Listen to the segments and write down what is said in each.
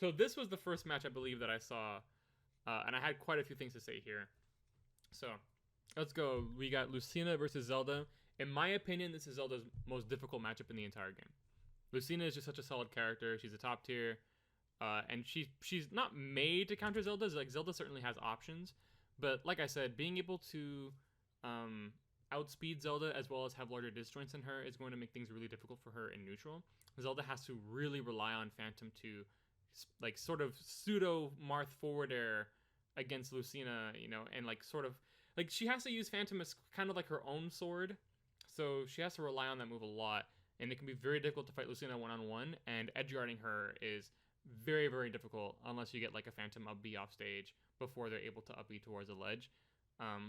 So this was the first match I believe that I saw, and I had quite a few things to say here. So let's go. We got Lucina versus Zelda. In my opinion, this is Zelda's most difficult matchup in the entire game. Lucina is just such a solid character. She's a top tier, and she's not made to counter Zelda. Like Zelda certainly has options, but like I said, being able to outspeed Zelda as well as have larger disjoints in her is going to make things really difficult for her in neutral. Zelda has to really rely on Phantom to like sort of pseudo Marth forward air against Lucina, you know, and like sort of like she has to use Phantom as kind of like her own sword. So she has to rely on that move a lot, and it can be very difficult to fight Lucina one-on-one, and edgeguarding her is very, very difficult unless you get like a Phantom up B off stage before they're able to up B towards a ledge.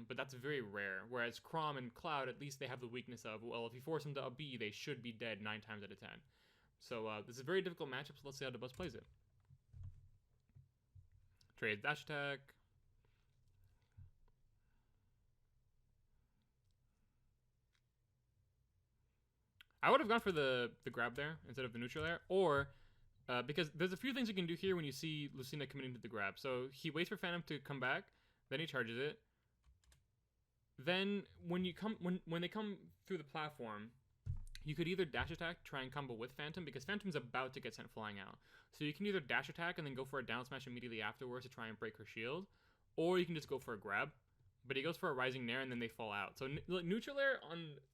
But that's very rare. Whereas Chrom and Cloud, at least they have the weakness of, well, if you force them to up B, they should be dead 9 times out of 10. So this is a very difficult matchup, so let's see how Dabuz plays it. Trade dash attack. I would have gone for the grab there instead of the neutral air, or because there's a few things you can do here when you see Lucina committing to the grab. So he waits for Phantom to come back, then he charges it. Then when they come through the platform, you could either dash attack, try and combo with Phantom, because Phantom's about to get sent flying out. So you can either dash attack and then go for a down smash immediately afterwards to try and break her shield, or you can just go for a grab. But he goes for a rising nair and then they fall out. So neutral air,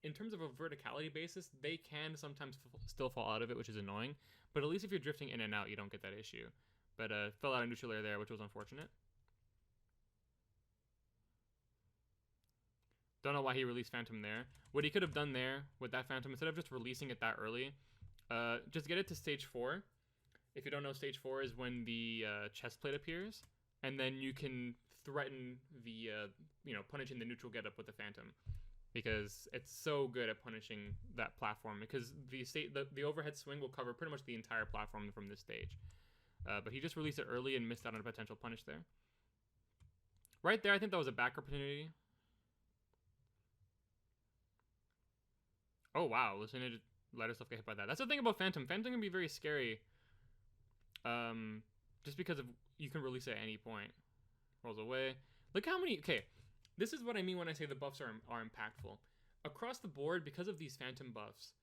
in terms of a verticality basis, they can sometimes still fall out of it, which is annoying. But at least if you're drifting in and out, you don't get that issue. But fell out of neutral air there, which was unfortunate. Don't know why he released Phantom there. What he could have done there with that Phantom, instead of just releasing it that early, just get it to stage 4. If you don't know, stage 4 is when the chest plate appears, and then you can threaten the, punishing the neutral getup with the Phantom, because it's so good at punishing that platform, because the overhead swing will cover pretty much the entire platform from this stage. But he just released it early and missed out on a potential punish there. Right there, I think that was a back opportunity. Oh, wow. Lucina just let herself get hit by that. That's the thing about Phantom. Phantom can be very scary. Just because of you can release it at any point. Rolls away. Look how many... Okay, this is what I mean when I say the buffs are impactful. Across the board, because of these Phantom buffs,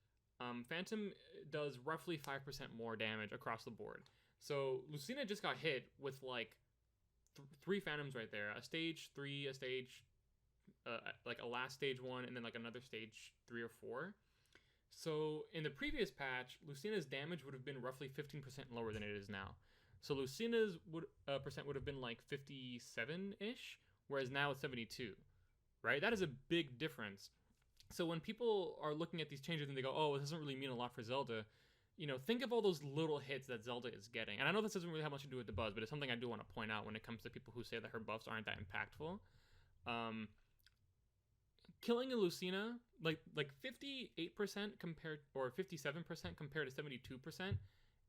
Phantom does roughly 5% more damage across the board. So Lucina just got hit with like 3 Phantoms right there. A stage 3, a stage... like a last stage 1, and then like another stage 3 or 4. So in the previous patch, Lucina's damage would have been roughly 15% lower than it is now. So Lucina's percent would have been like 57-ish, whereas now it's 72, right? That is a big difference. So when people are looking at these changes and they go, oh, this doesn't really mean a lot for Zelda, think of all those little hits that Zelda is getting. And I know this doesn't really have much to do with the buzz, but it's something I do want to point out when it comes to people who say that her buffs aren't that impactful. Killing a Lucina, like 58% compared, or 57% compared to 72%,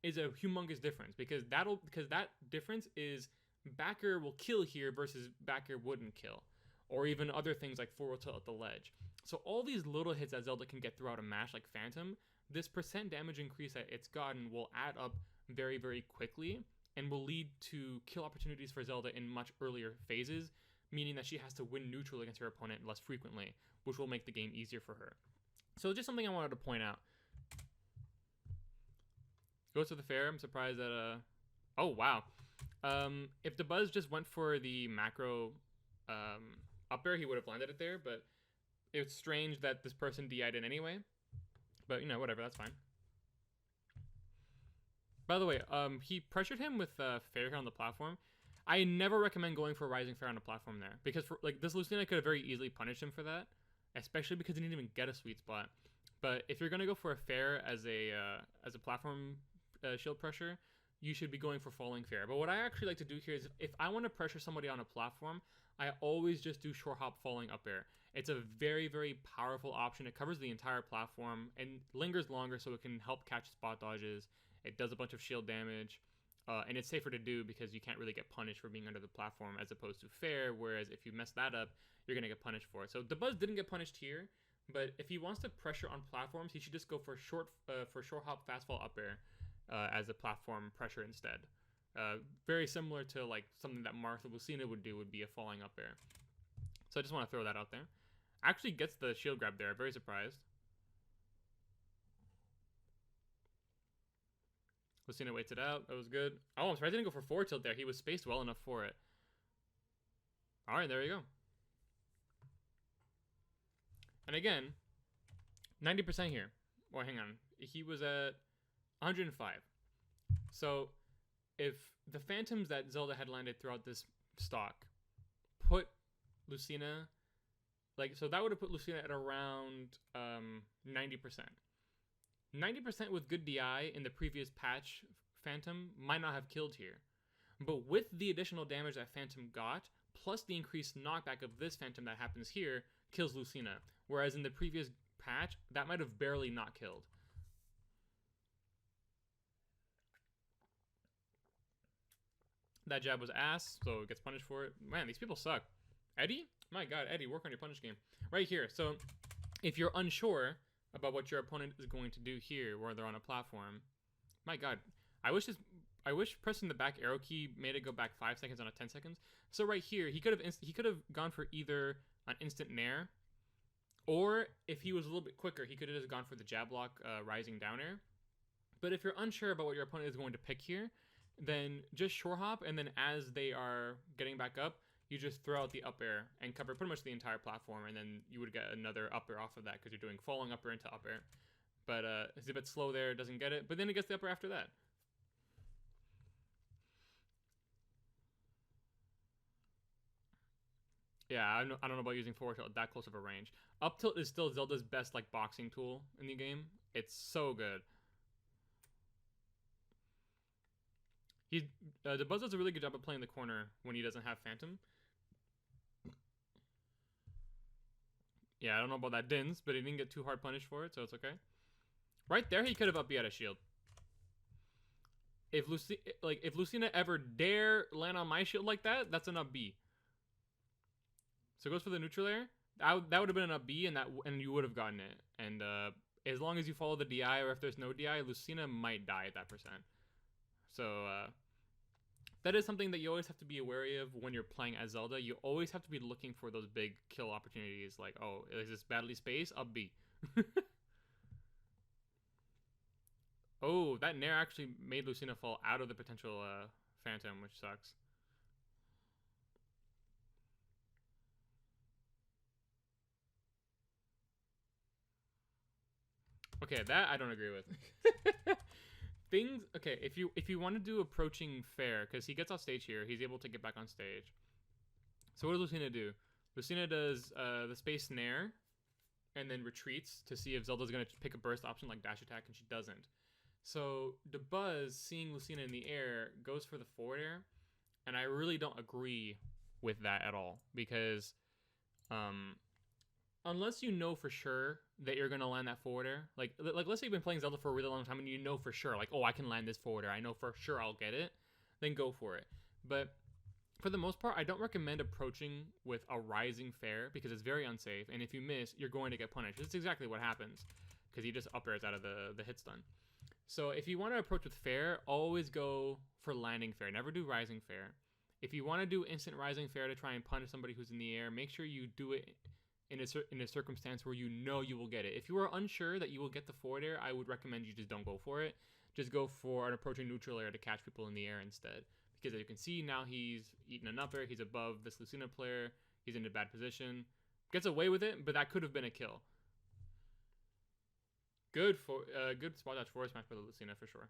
is a humongous difference, because that difference is backer will kill here versus backer wouldn't kill, or even other things like forward tilt at the ledge. So all these little hits that Zelda can get throughout a match like Phantom, this percent damage increase that it's gotten will add up very, very quickly and will lead to kill opportunities for Zelda in much earlier phases, meaning that she has to win neutral against her opponent less frequently, which will make the game easier for her. So just something I wanted to point out. Goes to the fair. I'm surprised that... Oh, wow. If Dabuz just went for the macro up air, he would have landed it there, but it's strange that this person DI'd it anyway. But, whatever, that's fine. By the way, he pressured him with fair here on the platform. I never recommend going for a rising fair on a platform there, because this Lucina could have very easily punished him for that, especially because he didn't even get a sweet spot. But if you're gonna go for a fair as a platform shield pressure, you should be going for falling fair. But what I actually like to do here is, if I want to pressure somebody on a platform, I always just do short hop falling up air. It's a very, very powerful option. It covers the entire platform and lingers longer, so it can help catch spot dodges. It does a bunch of shield damage. And it's safer to do because you can't really get punished for being under the platform, as opposed to fair, whereas if you mess that up, you're going to get punished for it. So Dabuz didn't get punished here, but if he wants to pressure on platforms, he should just go for short hop fast fall up air as a platform pressure instead. Very similar to like something that Martha Lucina would do, would be a falling up air. So I just want to throw that out there. Actually gets the shield grab there. Very surprised. Lucina waits it out. That was good. Oh, I'm surprised I didn't go for forward tilt there. He was spaced well enough for it. All right, there you go. And again, 90% here. Well, hang on. He was at 105. So if the phantoms that Zelda had landed throughout this stock put Lucina, like, so that would have put Lucina at around 90%. 90% with good DI in the previous patch Phantom might not have killed here. But with the additional damage that Phantom got, plus the increased knockback of this Phantom that happens here, kills Lucina. Whereas in the previous patch, that might have barely not killed. That jab was ass, so it gets punished for it. Man, these people suck. Eddie? My god, Eddie, work on your punish game. Right here. So, if you're unsure about what your opponent is going to do here, where they're on a platform, my god, I wish pressing the back arrow key made it go back 5 seconds on a 10 seconds. So right here, he could have gone for either an instant nair, or if he was a little bit quicker, he could have just gone for the jab lock rising down air. But if you're unsure about what your opponent is going to pick here, then just shore hop, and then as they are getting back up, you just throw out the up air and cover pretty much the entire platform, and then you would get another up air off of that because you're doing falling up air into up air. But it's a bit slow there, doesn't get it, but then it gets the up air after that. Yeah, I don't know about using forward tilt at that close of a range. Up tilt is still Zelda's best like boxing tool in the game. It's so good. Dabuz does a really good job of playing the corner when he doesn't have Phantom. Yeah, I don't know about that Dins, but he didn't get too hard punished for it, so it's okay. Right there, he could have up B out a shield. If Lucina ever dare land on my shield like that, that's an up B. So it goes for the neutral air. That would have been an up B, and you would have gotten it. And as long as you follow the DI, or if there's no DI, Lucina might die at that percent. So that is something that you always have to be wary of when you're playing as Zelda. You always have to be looking for those big kill opportunities. Like, oh, is this badly spaced? Up B. Oh, that nair actually made Lucina fall out of the potential Phantom, which sucks. Okay, that I don't agree with. Okay, if you want to do approaching fair, because he gets off stage here, he's able to get back on stage. So what does Lucina do? Lucina does the space nair, and then retreats to see if Zelda's going to pick a burst option like dash attack, and she doesn't. So Dabuz, seeing Lucina in the air, goes for the forward air, and I really don't agree with that at all, because unless you know for sure that you're going to land that forward air, like let's say you've been playing Zelda for a really long time and you know for sure, like, oh, I can land this forward air, I know for sure I'll get it, then go for it. But for the most part, I don't recommend approaching with a rising fair because it's very unsafe, and if you miss, you're going to get punished. That's exactly what happens because he just up airs out of the hit stun. So if you want to approach with fair, always go for landing fair. Never do rising fair. If you want to do instant rising fair to try and punish somebody who's in the air, make sure you do it in a circumstance where you know you will get it. If you are unsure that you will get the forward air, I would recommend you just don't go for it. Just go for an approaching neutral air to catch people in the air instead. Because as you can see, now he's eating an up air. He's above this Lucina player. He's in a bad position. Gets away with it, but that could have been a kill. Good spot dodge forward smash for the Lucina for sure.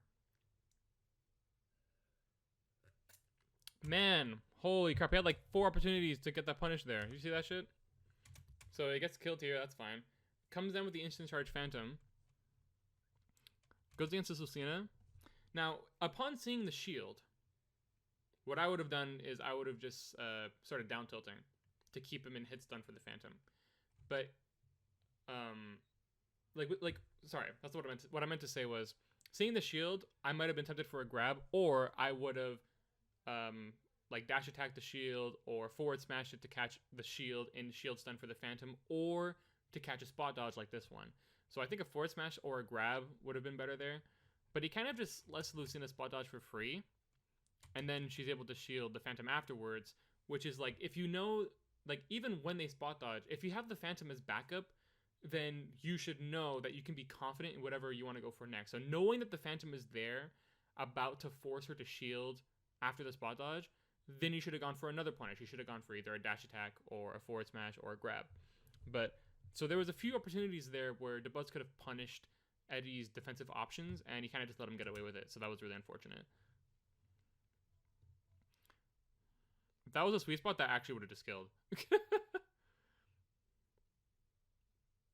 Man, holy crap. He had like 4 opportunities to get that punish there. Did you see that shit? So he gets killed here. That's fine. Comes down with the instant charge Phantom. Goes against this Lucina. Now, upon seeing the shield, what I would have done is I would have just started down tilting to keep him in hit stun for the Phantom. But, sorry, that's what I meant to say was, seeing the shield, I might have been tempted for a grab, or I would have like dash attack the shield or forward smash it to catch the shield in shield stun for the Phantom, or to catch a spot dodge like this one. So I think a forward smash or a grab would have been better there, but he kind of just lets Lucina spot dodge for free, and then she's able to shield the Phantom afterwards, which is like, if you know, like, even when they spot dodge, if you have the Phantom as backup, then you should know that you can be confident in whatever you want to go for next. So knowing that the Phantom is there, about to force her to shield after the spot dodge, then you should have gone for another punish. You should have gone for either a dash attack or a forward smash or a grab. But so there was a few opportunities there where Dabuz could have punished Eddie's defensive options, and he kind of just let him get away with it. So that was really unfortunate. If that was a sweet spot, that actually would have just killed.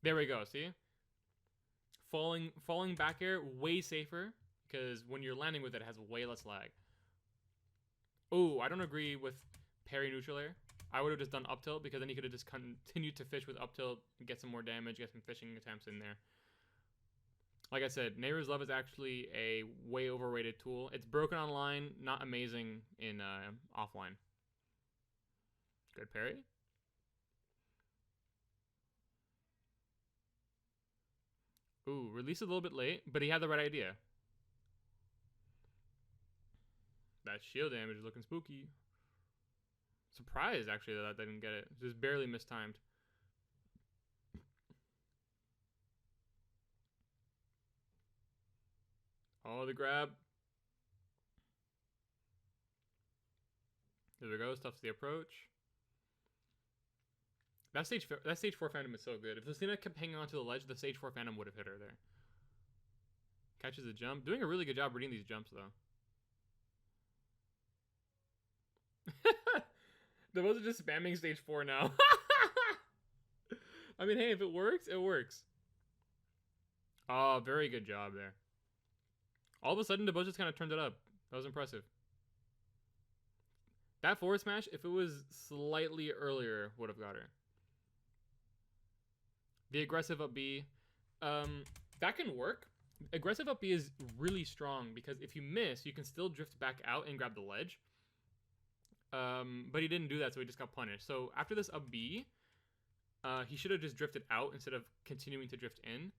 There we go, see? Falling back air, way safer, because when you're landing with it, it has way less lag. Oh, I don't agree with parry neutral air. I would have just done up tilt, because then he could have just continued to fish with up tilt, get some more damage, get some fishing attempts in there. Like I said, Neighbor's Love is actually a way overrated tool. It's broken online, not amazing in offline. Good parry. Ooh, released a little bit late, but he had the right idea. That shield damage is looking spooky. Surprised, actually, that I didn't get it. Just barely mistimed. Oh, the grab. There we go. Stuffs the approach. That stage 4 Phantom is so good. If Lucina kept hanging onto the ledge, the stage 4 Phantom would have hit her there. Catches a jump. Doing a really good job reading these jumps, though. The ones are just spamming stage 4 now. I mean, hey, if it works, it works. Oh, very good job there. All of a sudden, Dabuz just kind of turned it up. That was impressive. That forward smash, if it was slightly earlier, would have got her. The aggressive up B, that can work. Aggressive up B is really strong because if you miss, you can still drift back out and grab the ledge. But he didn't do that, so he just got punished. So after this up B, he should have just drifted out instead of continuing to drift in.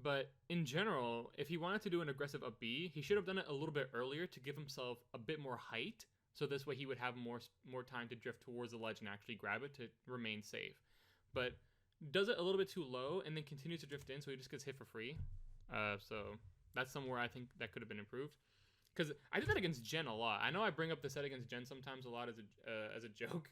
But in general, if he wanted to do an aggressive up B, he should have done it a little bit earlier to give himself a bit more height. So this way he would have more time to drift towards the ledge and actually grab it to remain safe. But does it a little bit too low and then continues to drift in, so he just gets hit for free. So that's somewhere I think that could have been improved. Because I do that against Jen a lot. I know I bring up the set against Jen sometimes a lot as a joke.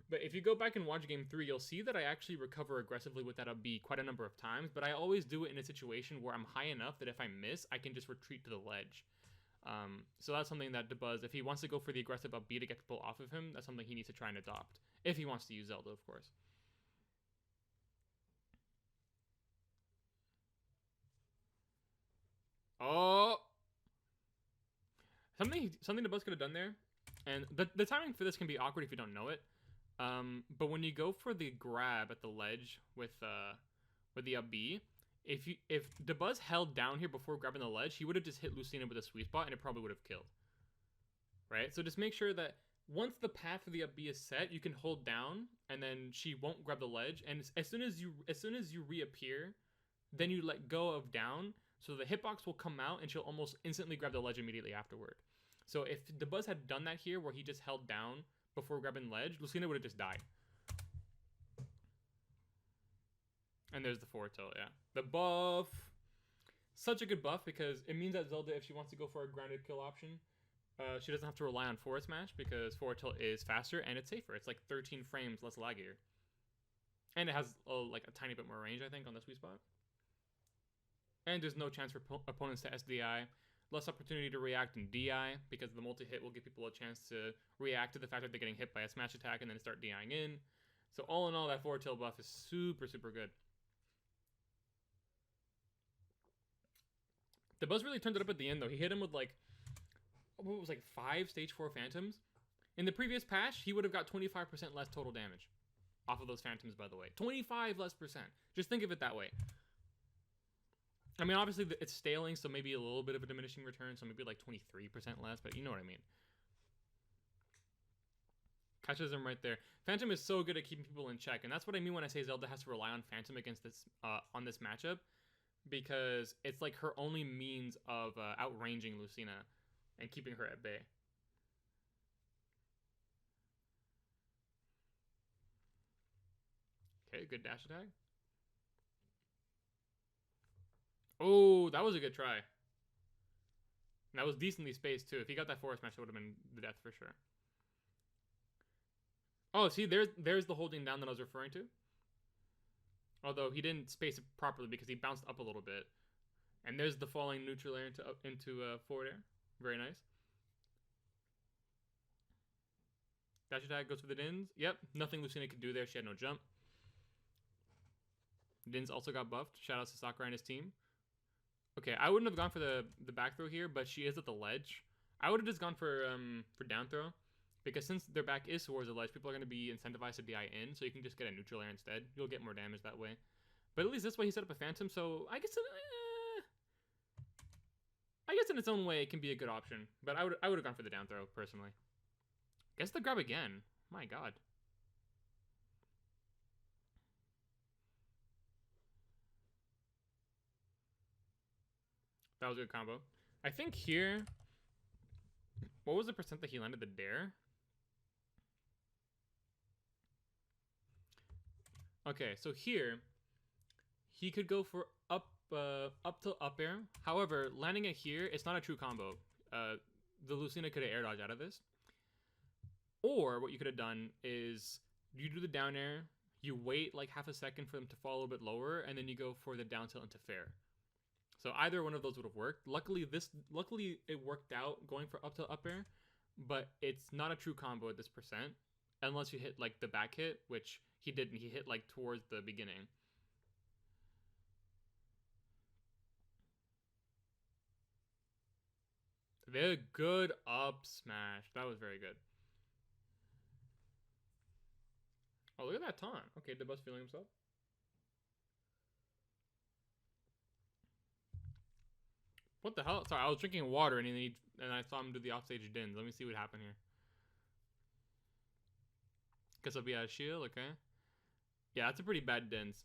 But if you go back and watch Game 3, you'll see that I actually recover aggressively with that up B quite a number of times. But I always do it in a situation where I'm high enough that if I miss, I can just retreat to the ledge. So that's something that Dabuz, if he wants to go for the aggressive up B to get people off of him, that's something he needs to try and adopt. If he wants to use Zelda, of course. Oh! Something Dabuz could have done there. And the timing for this can be awkward if you don't know it. But when you go for the grab at the ledge with the up B, if Dabuz held down here before grabbing the ledge, he would have just hit Lucina with a sweet spot and it probably would have killed. Right? So just make sure that once the path for the up B is set, you can hold down and then she won't grab the ledge. And as soon as you reappear, then you let go of down, so the hitbox will come out and she'll almost instantly grab the ledge immediately afterward. So if Dabuz had done that here where he just held down before grabbing ledge, Lucina would have just died. And there's the forward tilt, yeah. The buff. Such a good buff because it means that Zelda, if she wants to go for a grounded kill option, she doesn't have to rely on forward smash because forward tilt is faster and it's safer. It's like 13 frames less laggier. And it has like a tiny bit more range, I think, on the sweet spot. And there's no chance for opponents to SDI. Less opportunity to react in DI because the multi-hit will give people a chance to react to the fact that they're getting hit by a smash attack and then start DIing in. So all in all, that forward tilt buff is super, super good. Dabuz really turned it up at the end, though. He hit him with, like, what was, like, 5 stage 4 phantoms. In the previous patch, he would have got 25% less total damage off of those phantoms, by the way. 25 less percent. Just think of it that way. I mean, obviously, it's staling, so maybe a little bit of a diminishing return, so maybe, like, 23% less, but you know what I mean. Catches him right there. Phantom is so good at keeping people in check, and that's what I mean when I say Zelda has to rely on Phantom against this on this matchup, because it's like her only means of outranging Lucina and keeping her at bay. Okay, good dash attack. Oh, that was a good try. And that was decently spaced too. If he got that forward smash, it would have been the death for sure. Oh, see, there's the holding down that I was referring to. Although he didn't space it properly because he bounced up a little bit. And there's the falling neutral air into forward air. Very nice. Dash attack goes for the Dins. Yep, nothing Lucina could do there. She had no jump. Dins also got buffed. Shout out to Sakurai and his team. Okay, I wouldn't have gone for the back throw here, but she is at the ledge. I would have just gone for down throw, because since their back is towards the ledge, people are going to be incentivized to DI in, so you can just get a neutral air instead. You'll get more damage that way. But at least this way he set up a Phantom, so I guess in its own way it can be a good option. But I would have gone for the down throw personally. Guess the grab again. My God. That was a good combo. I think here, what was the percent that he landed the dare? Okay, so here, he could go for up to up air. However, landing it here, it's not a true combo. The Lucina could have air dodged out of this. Or what you could have done is you do the down air, you wait like half a second for them to fall a little bit lower, and then you go for the down tilt into fair. So either one of those would have worked. Luckily it worked out going for up to up air, but it's not a true combo at this percent unless you hit like the back hit, which he didn't. He hit like towards the beginning. Very good up smash. That was very good. Oh, look at that taunt. Okay, Dabuz feeling himself. What the hell? Sorry, I was drinking water and I saw him do the offstage Dins. Let me see what happened here. Guess I'll be out of shield, okay. Yeah, that's a pretty bad Dins.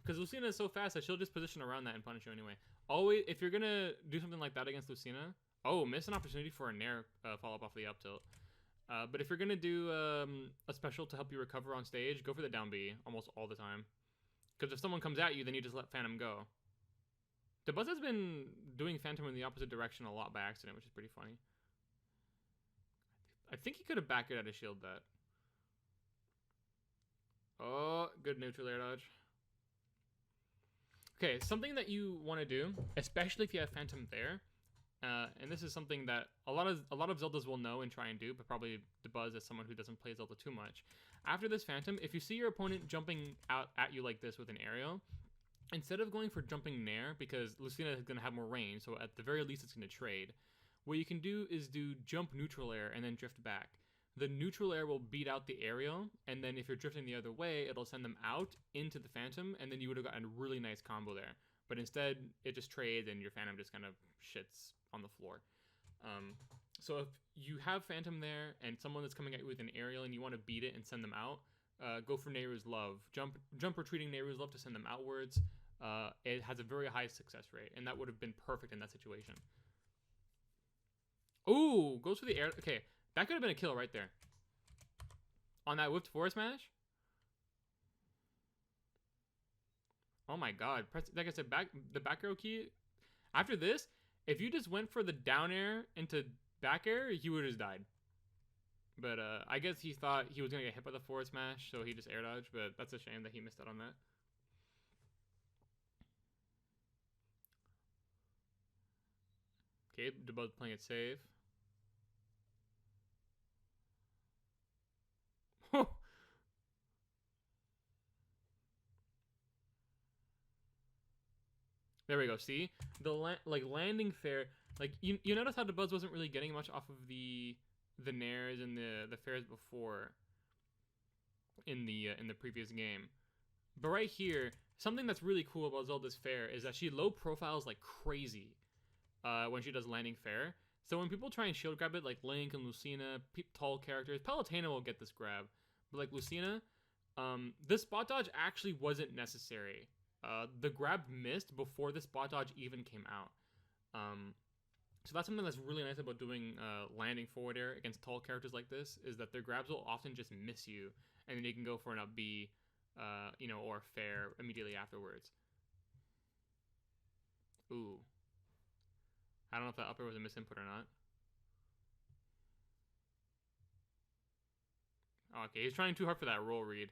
Because Lucina is so fast that she'll just position around that and punish you anyway. Always, if you're gonna do something like that against Lucina, oh, miss an opportunity for a Nair follow-up off the up tilt. But if you're gonna do a special to help you recover on stage, go for the down B almost all the time. Because if someone comes at you, then you just let Phantom go. Dabuz has been doing Phantom in the opposite direction a lot by accident, which is pretty funny. I think he could have backed it out of shield that. Oh, good neutral air dodge. Okay, something that you want to do, especially if you have Phantom there, and this is something that a lot of Zeldas will know and try and do, but probably Dabuz as someone who doesn't play Zelda too much. After this Phantom, if you see your opponent jumping out at you like this with an aerial, instead of going for jumping Nair, because Lucina is going to have more range, so at the very least it's going to trade, what you can do is do jump neutral air and then drift back. The neutral air will beat out the aerial, and then if you're drifting the other way, it'll send them out into the Phantom, and then you would have gotten a really nice combo there. But instead, it just trades, and your Phantom just kind of shits on the floor. So if you have Phantom there, and someone that's coming at you with an aerial, and you want to beat it and send them out, go for Nehru's Love. Jump retreating Nehru's Love to send them outwards. It has a very high success rate, and that would have been perfect in that situation. Ooh, goes for the air. Okay, that could have been a kill right there. On that whipped forward smash? Oh my God. Press, like I said, the back arrow key. After this, if you just went for the down air into back air, he would have just died. But I guess he thought he was going to get hit by the forward smash, so he just air dodged, but that's a shame that he missed out on that. Okay, Dabuz playing it safe. There we go. See the landing fair. Like you notice how Dabuz wasn't really getting much off of the nairs and the fairs before in the previous game, but right here, something that's really cool about Zelda's fair is that she low profiles like crazy when she does landing fair. So when people try and shield grab it, like Link and Lucina, tall characters, Palutena will get this grab, but like Lucina, this spot dodge actually wasn't necessary. The grab missed before the spot dodge even came out. So that's something that's really nice about doing landing forward air against tall characters like this, is that their grabs will often just miss you, and then you can go for an up B or fair immediately afterwards. Ooh. I don't know if that upper was a misinput or not. Okay, he's trying too hard for that roll read.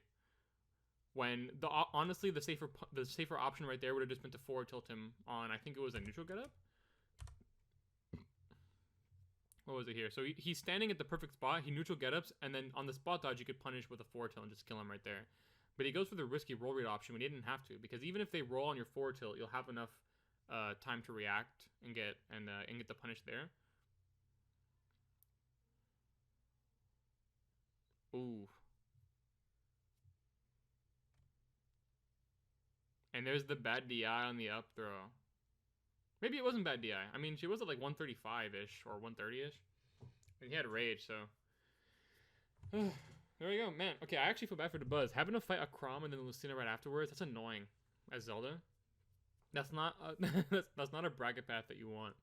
When honestly the safer option right there would have just been to forward tilt him on. I think it was a neutral getup. What was it here? So he's standing at the perfect spot. He neutral getups, and then on the spot dodge, you could punish with a forward tilt and just kill him right there. But he goes for the risky roll read option when he didn't have to, because even if they roll on your forward tilt, you'll have enough time to react and get the punish there. Ooh. And there's the bad DI on the up throw. Maybe it wasn't bad DI. I mean, she was at like 135-ish or 130-ish. And he had rage, so... There we go, man. Okay, I actually feel bad for Dabuz. Having to fight a Chrom and then Lucina right afterwards, that's annoying as Zelda. That's not that's not a bracket path that you want.